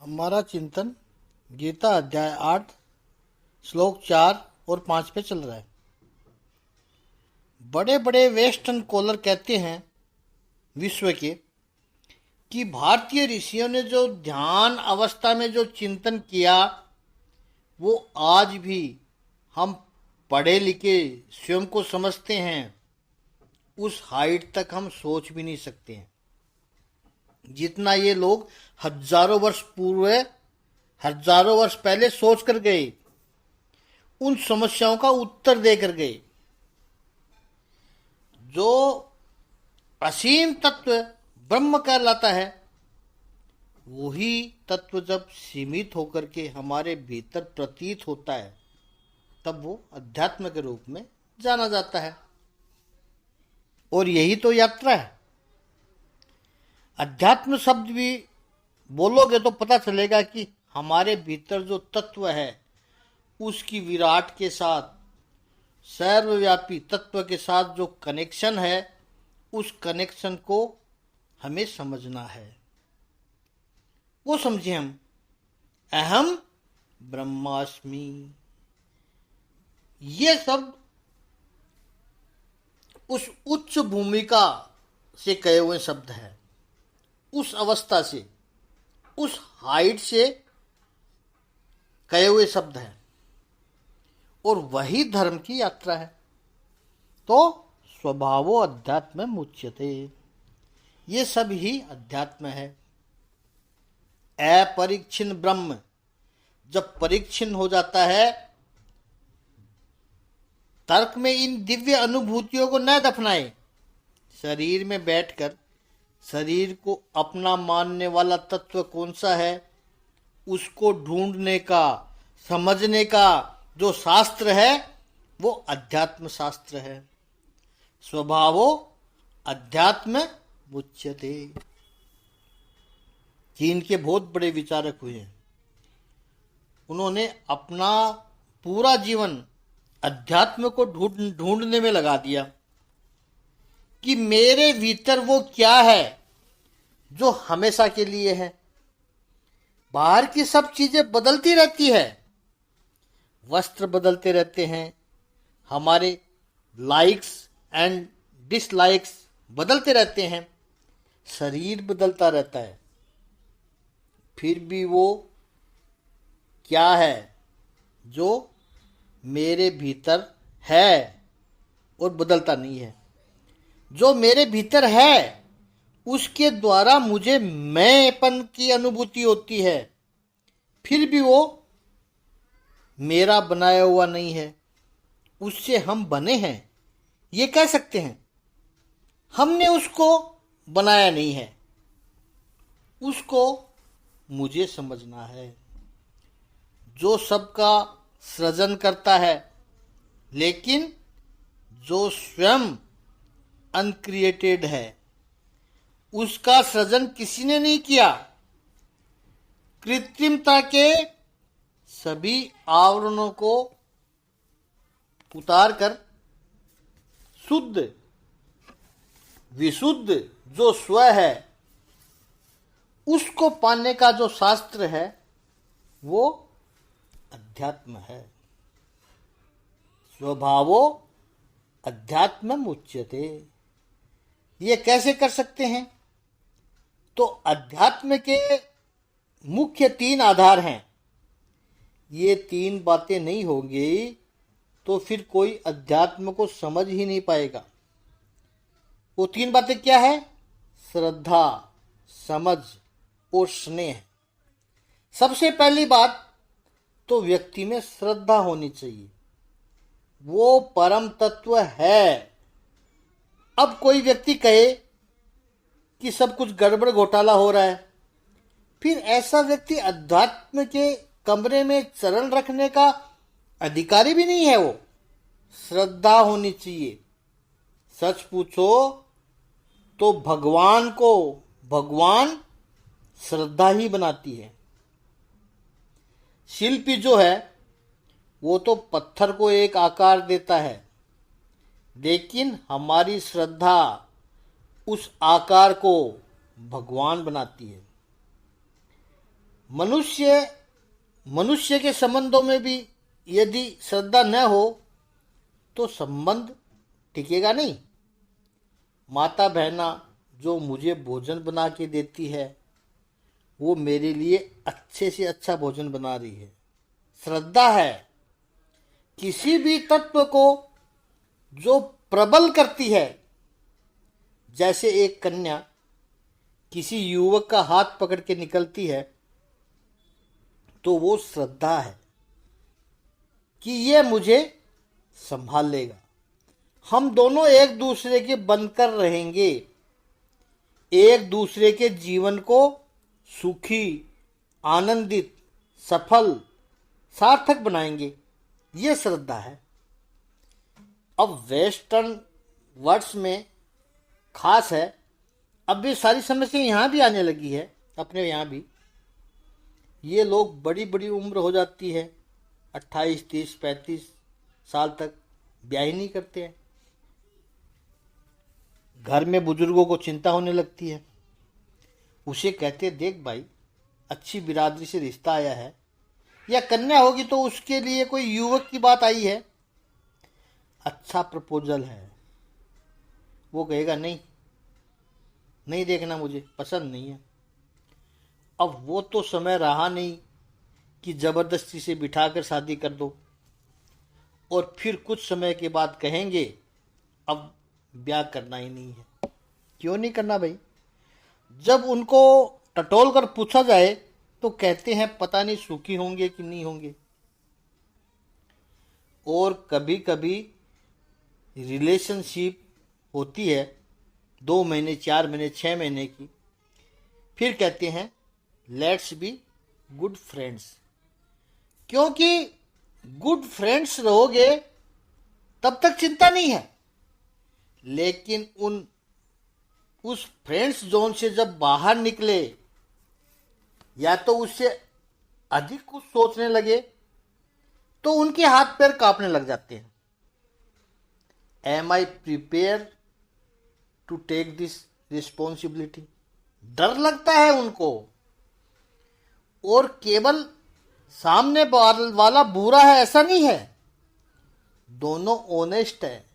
हमारा चिंतन गीता अध्याय 8 श्लोक 4 और 5 पे चल रहा है। बड़े बड़े वेस्टर्न कॉलर कहते हैं विश्व के कि भारतीय ऋषियों ने जो ध्यान अवस्था में जो चिंतन किया वो आज भी हम पढ़े लिखे स्वयं को समझते हैं उस हाइट तक हम सोच भी नहीं सकते हैं जितना ये लोग हजारों वर्ष पूर्व हजारों वर्ष पहले सोच कर गए, उन समस्याओं का उत्तर देकर गए। जो असीम तत्व ब्रह्म कहलाता है वही तत्व जब सीमित होकर के हमारे भीतर प्रतीत होता है तब वो अध्यात्म के रूप में जाना जाता है। और यही तो यात्रा है। अध्यात्म शब्द भी बोलोगे तो पता चलेगा कि हमारे भीतर जो तत्व है उसकी विराट के साथ सर्वव्यापी तत्व के साथ जो कनेक्शन है उस कनेक्शन को हमें समझना है। वो समझे हम अहम ब्रह्मास्मि। ये शब्द उस उच्च भूमिका से कहे हुए शब्द है, उस अवस्था से उस हाइट से कहे हुए शब्द है और वही धर्म की यात्रा है। तो स्वभावो अध्यात्म मुच्यते, ये सब ही अध्यात्म है। अपरिच्छिन्न ब्रह्म जब परिच्छिन्न हो जाता है, तर्क में इन दिव्य अनुभूतियों को न दफनाए, शरीर में बैठकर शरीर को अपना मानने वाला तत्व कौन सा है उसको ढूंढने का, समझने का जो शास्त्र है वो अध्यात्म शास्त्र है। स्वभावो अध्यात्म मुच्यते। चीन के बहुत बड़े विचारक हुए हैं, उन्होंने अपना पूरा जीवन अध्यात्म को ढूंढने में लगा दिया कि मेरे भीतर वो क्या है जो हमेशा के लिए है। बाहर की सब चीजें बदलती रहती है, वस्त्र बदलते रहते हैं, हमारे लाइक्स एंड डिसलाइक्स बदलते रहते हैं, शरीर बदलता रहता है, फिर भी वो क्या है जो मेरे भीतर है और बदलता नहीं है। जो मेरे भीतर है उसके द्वारा मुझे मैंपन की अनुभूति होती है, फिर भी वो मेरा बनाया हुआ नहीं है, उससे हम बने हैं ये कह सकते हैं। हमने उसको बनाया नहीं है, उसको मुझे समझना है। जो सबका सृजन करता है लेकिन जो स्वयं अनक्रिएटेड है उसका सृजन किसी ने नहीं किया। कृत्रिमता के सभी आवरणों को उतार कर शुद्ध विशुद्ध जो स्व है उसको पाने का जो शास्त्र है वो अध्यात्म है। स्वभावो अध्यात्म मुच्यते। ये कैसे कर सकते हैं? तो अध्यात्म के मुख्य 3 आधार हैं। ये 3 बातें नहीं होंगी तो फिर कोई अध्यात्म को समझ ही नहीं पाएगा। वो 3 बातें क्या है? श्रद्धा, समझ और स्नेह। सबसे पहली बात तो व्यक्ति में श्रद्धा होनी चाहिए, वो परम तत्व है। अब कोई व्यक्ति कहे कि सब कुछ गड़बड़ घोटाला हो रहा है, फिर ऐसा व्यक्ति अध्यात्म के कमरे में चरण रखने का अधिकारी भी नहीं है। वो श्रद्धा होनी चाहिए। सच पूछो तो भगवान को भगवान श्रद्धा ही बनाती है। शिल्पी जो है वो तो पत्थर को एक आकार देता है, लेकिन हमारी श्रद्धा उस आकार को भगवान बनाती है। मनुष्य मनुष्य के संबंधों में भी यदि श्रद्धा न हो तो संबंध टिकेगा नहीं। माता बहना जो मुझे भोजन बना के देती है वो मेरे लिए अच्छे से अच्छा भोजन बना रही है, श्रद्धा है। किसी भी तत्व को जो प्रबल करती है, जैसे एक कन्या किसी युवक का हाथ पकड़ के निकलती है, तो वो श्रद्धा है कि ये मुझे संभाल लेगा, हम दोनों एक दूसरे के बनकर रहेंगे, एक दूसरे के जीवन को सुखी, आनंदित, सफल, सार्थक बनाएंगे। ये श्रद्धा है। अब वेस्टर्न वर्ड्स में खास है, अब ये सारी समस्या यहाँ भी आने लगी है, अपने यहाँ भी। ये लोग बड़ी बड़ी उम्र हो जाती है, 28, 30, 35 साल तक ब्याह ही नहीं करते हैं। घर में बुजुर्गों को चिंता होने लगती है। उसे कहते देख भाई, अच्छी बिरादरी से रिश्ता आया है, या कन्या होगी तो उसके लिए कोई युवक की बात आई है, अच्छा प्रपोजल है, वो कहेगा नहीं, नहीं देखना, मुझे पसंद नहीं है। अब वो तो समय रहा नहीं कि जबरदस्ती से बिठाकर शादी कर दो, और फिर कुछ समय के बाद कहेंगे अब ब्याह करना ही नहीं है। क्यों नहीं करना भाई? जब उनको टटोल कर पूछा जाए तो कहते हैं पता नहीं सुखी होंगे कि नहीं होंगे। और कभी कभी रिलेशनशिप होती है 2 महीने, 4 महीने, 6 महीने की, फिर कहते हैं लेट्स बी गुड फ्रेंड्स। क्योंकि गुड फ्रेंड्स रहोगे तब तक चिंता नहीं है, लेकिन उस फ्रेंड्स जोन से जब बाहर निकले या तो उससे अधिक कुछ सोचने लगे तो उनके हाथ पैर कांपने लग जाते हैं। Am I prepare to take this responsibility, डर लगता है उनको। और केवल सामने वाला बुरा है ऐसा नहीं है, दोनों ऑनेस्ट है।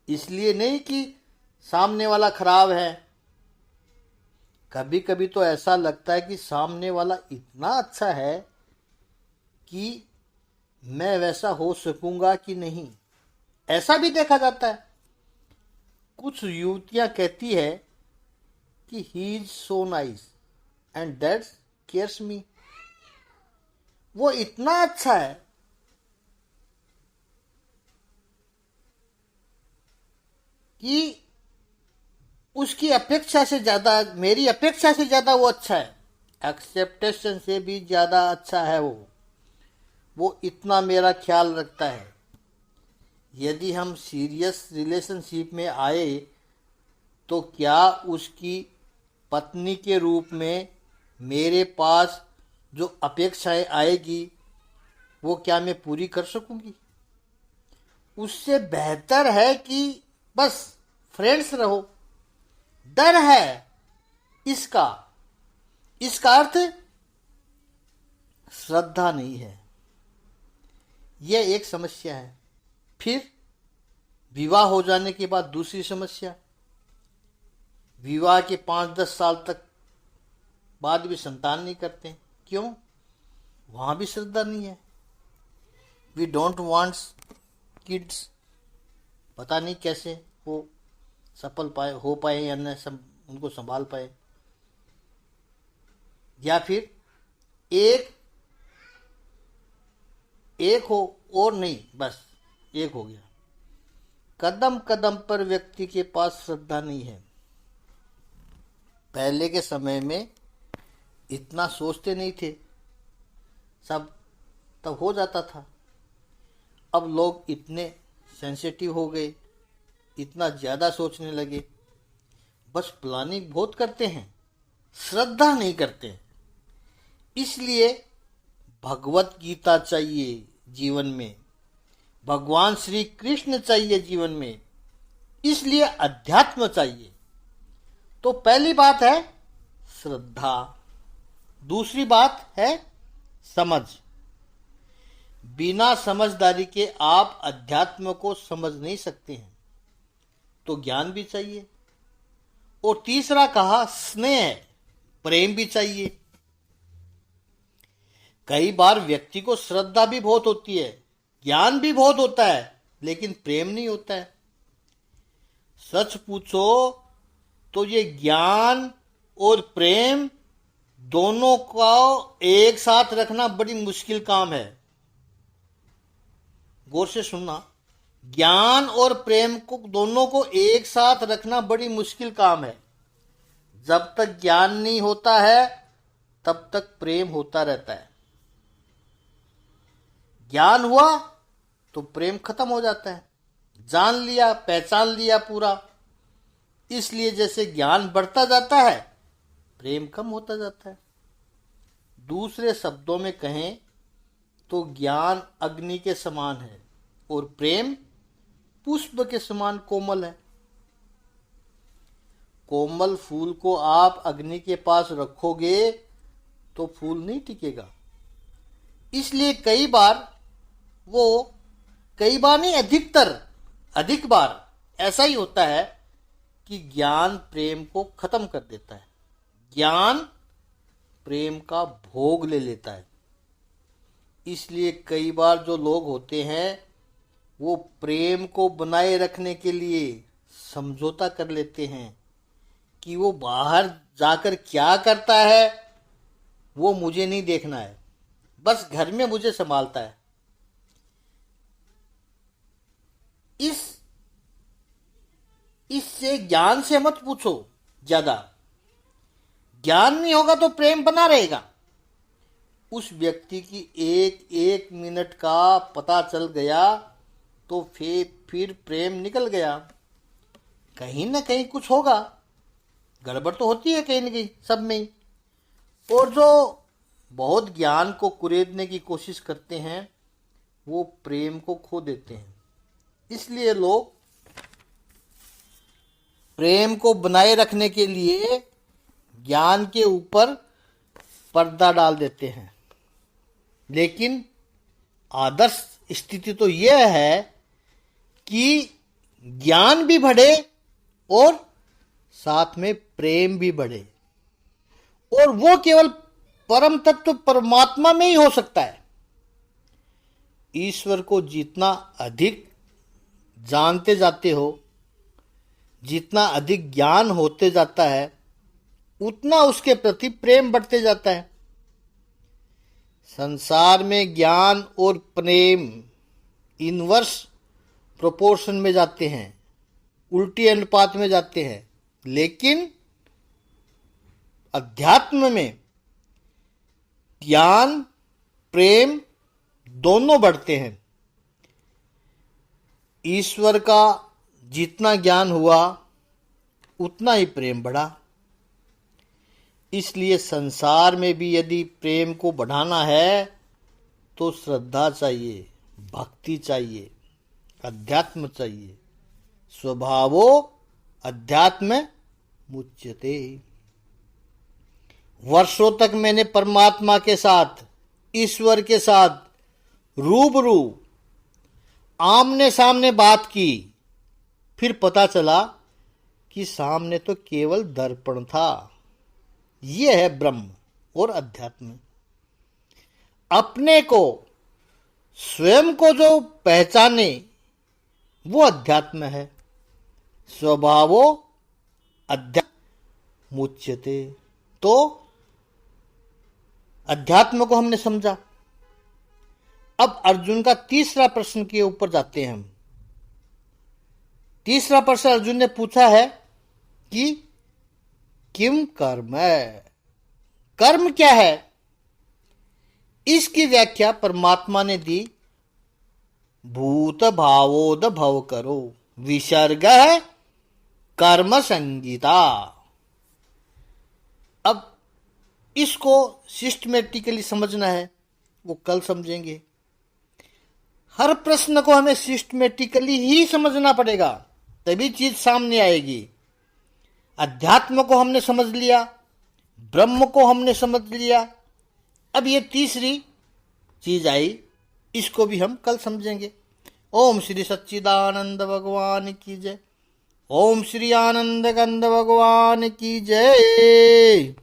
इसलिए नहीं कि सामने वाला खराब है, कभी कभी तो ऐसा लगता है कि सामने वाला इतना अच्छा है कि मैं वैसा हो सकूंगा कि नहीं, ऐसा भी देखा जाता है। कुछ युवतियां कहती है कि he is so nice and that cares me, वो इतना अच्छा है कि उसकी अपेक्षा से ज्यादा, मेरी अपेक्षा से ज्यादा वो अच्छा है, एक्सेप्टेशन से भी ज्यादा अच्छा है वो इतना मेरा ख्याल रखता है। यदि हम सीरियस रिलेशनशिप में आए तो क्या उसकी पत्नी के रूप में मेरे पास जो अपेक्षाएं आएगी वो क्या मैं पूरी कर सकूंगी? उससे बेहतर है कि बस फ्रेंड्स रहो। डर है इसका अर्थ श्रद्धा नहीं है। यह एक समस्या है। फिर विवाह हो जाने के बाद दूसरी समस्या, विवाह के 5-10 साल तक बाद भी संतान नहीं करते। क्यों? वहां भी श्रद्धा नहीं है। वी डोंट वांट किड्स, पता नहीं कैसे वो सफल हो पाए या न उनको संभाल पाए। या फिर एक हो और नहीं, बस एक हो गया। कदम कदम पर व्यक्ति के पास श्रद्धा नहीं है। पहले के समय में इतना सोचते नहीं थे, सब तब हो जाता था। अब लोग इतने सेंसिटिव हो गए, इतना ज्यादा सोचने लगे, बस प्लानिंग बहुत करते हैं, श्रद्धा नहीं करते। इसलिए भगवत गीता चाहिए जीवन में, भगवान श्री कृष्ण चाहिए जीवन में, इसलिए अध्यात्म चाहिए। तो पहली बात है श्रद्धा। दूसरी बात है समझ। बिना समझदारी के आप अध्यात्म को समझ नहीं सकते हैं, तो ज्ञान भी चाहिए। और तीसरा कहा स्नेह, प्रेम भी चाहिए। कई बार व्यक्ति को श्रद्धा भी बहुत होती है, ज्ञान भी बहुत होता है, लेकिन प्रेम नहीं होता है। सच पूछो तो ये ज्ञान और प्रेम दोनों को एक साथ रखना बड़ी मुश्किल काम है। गौर से सुनना, ज्ञान और प्रेम को दोनों को एक साथ रखना बड़ी मुश्किल काम है। जब तक ज्ञान नहीं होता है तब तक प्रेम होता रहता है। ज्ञान हुआ तो प्रेम खत्म हो जाता है, जान लिया, पहचान लिया पूरा। इसलिए जैसे ज्ञान बढ़ता जाता है प्रेम कम होता जाता है। दूसरे शब्दों में कहें तो ज्ञान अग्नि के समान है और प्रेम पुष्प के समान कोमल है। कोमल फूल को आप अग्नि के पास रखोगे तो फूल नहीं टिकेगा। इसलिए कई बार नहीं, अधिक बार ऐसा ही होता है कि ज्ञान प्रेम को खत्म कर देता है। ज्ञान प्रेम का भोग ले लेता है। इसलिए कई बार जो लोग होते हैं वो प्रेम को बनाए रखने के लिए समझौता कर लेते हैं कि वो बाहर जाकर क्या करता है वो मुझे नहीं देखना है, बस घर में मुझे संभालता है। इससे ज्ञान से मत पूछो ज्यादा। ज्ञान नहीं होगा तो प्रेम बना रहेगा। उस व्यक्ति की एक एक मिनट का पता चल गया तो फिर प्रेम निकल गया। कहीं ना कहीं कुछ होगा, गड़बड़ तो होती है कहीं ना कहीं सब में ही। और जो बहुत ज्ञान को कुरेदने की कोशिश करते हैं वो प्रेम को खो देते हैं। इसलिए लोग प्रेम को बनाए रखने के लिए ज्ञान के ऊपर पर्दा डाल देते हैं। लेकिन आदर्श स्थिति तो यह है कि ज्ञान भी बढ़े और साथ में प्रेम भी बढ़े, और वो केवल परम तत्व परमात्मा में ही हो सकता है। ईश्वर को जितना अधिक जानते जाते हो, जितना अधिक ज्ञान होते जाता है, उतना उसके प्रति प्रेम बढ़ते जाता है। संसार में ज्ञान और प्रेम इनवर्स प्रोपोर्शन में जाते हैं, उल्टी अनुपात में जाते हैं। लेकिन अध्यात्म में ज्ञान प्रेम दोनों बढ़ते हैं। ईश्वर का जितना ज्ञान हुआ उतना ही प्रेम बढ़ा। इसलिए संसार में भी यदि प्रेम को बढ़ाना है तो श्रद्धा चाहिए, भक्ति चाहिए, अध्यात्म चाहिए। स्वभावो अध्यात्म मुच्यते। वर्षों तक मैंने परमात्मा के साथ, ईश्वर के साथ रूबरू आमने सामने बात की, फिर पता चला कि सामने तो केवल दर्पण था। यह है ब्रह्म और अध्यात्म। अपने को, स्वयं को जो पहचाने वो अध्यात्म है। स्वभावो अध्यात्म मुच्यते। तो अध्यात्म को हमने समझा। अब अर्जुन का तीसरा प्रश्न के ऊपर जाते हैं हम। तीसरा प्रश्न अर्जुन ने पूछा है कि किम कर्म, कर्म क्या है? इसकी व्याख्या परमात्मा ने दी, भूत भावोद भव करो विसर्ग कर्म संगीता। अब इसको सिस्टमेटिकली समझना है, वो कल समझेंगे। हर प्रश्न को हमें सिस्टमेटिकली ही समझना पड़ेगा, तभी चीज सामने आएगी। अध्यात्म को हमने समझ लिया, ब्रह्म को हमने समझ लिया। अब ये तीसरी चीज आई, इसको भी हम कल समझेंगे। ओम श्री सच्चिदानंद भगवान की जय। ओम श्री आनंद कंद भगवान की जय।